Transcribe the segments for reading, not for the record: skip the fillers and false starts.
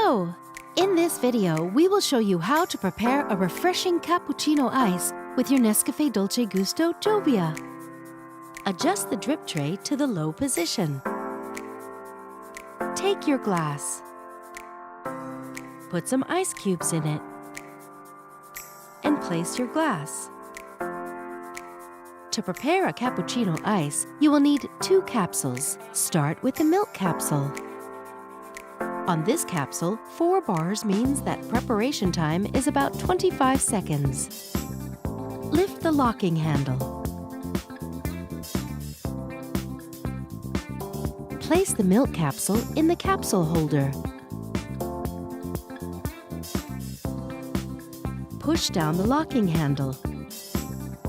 Hello! In this video, we will show you how to prepare a refreshing cappuccino ice with your NESCAFÉ Dolce Gusto Jovia. Adjust the drip tray to the low position. Take your glass. Put some ice cubes in it. And place your glass. To prepare a cappuccino ice, you will need 2 capsules. Start with the milk capsule. On this capsule, 4 bars means that preparation time is about 25 seconds. Lift the locking handle. Place the milk capsule in the capsule holder. Push down the locking handle.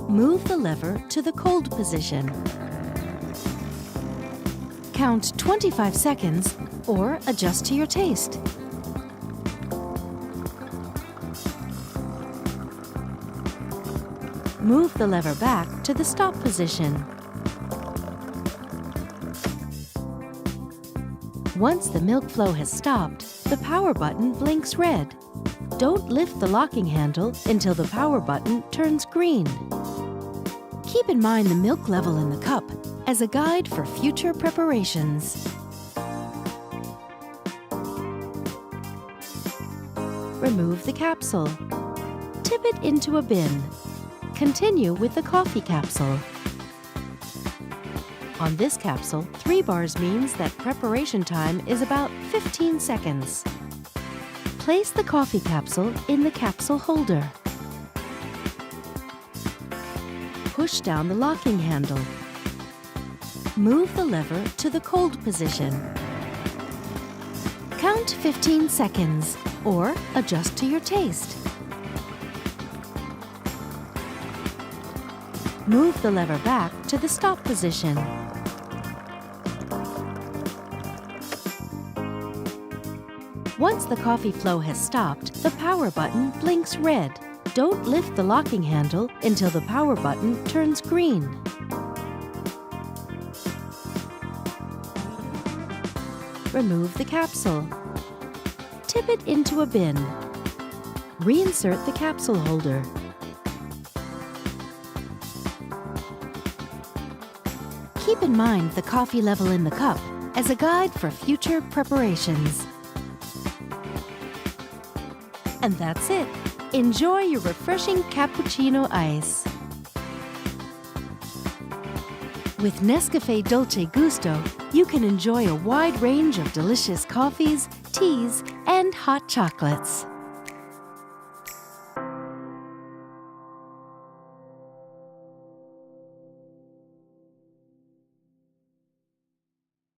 Move the lever to the cold position. Count 25 seconds or adjust to your taste. Move the lever back to the stop position. Once the milk flow has stopped, the power button blinks red. Don't lift the locking handle until the power button turns green. Keep in mind the milk level in the cup as a guide for future preparations. Remove the capsule. Tip it into a bin. Continue with the coffee capsule. On this capsule, 3 bars means that preparation time is about 15 seconds. Place the coffee capsule in the capsule holder. Push down the locking handle. Move the lever to the cold position. Count 15 seconds or adjust to your taste. Move the lever back to the stop position. Once the coffee flow has stopped, the power button blinks red. Don't lift the locking handle until the power button turns green. Remove the capsule. Tip it into a bin. Reinsert the capsule holder. Keep in mind the coffee level in the cup as a guide for future preparations. And that's it. Enjoy your refreshing cappuccino ice. With NESCAFÉ Dolce Gusto, you can enjoy a wide range of delicious coffees, teas, and hot chocolates.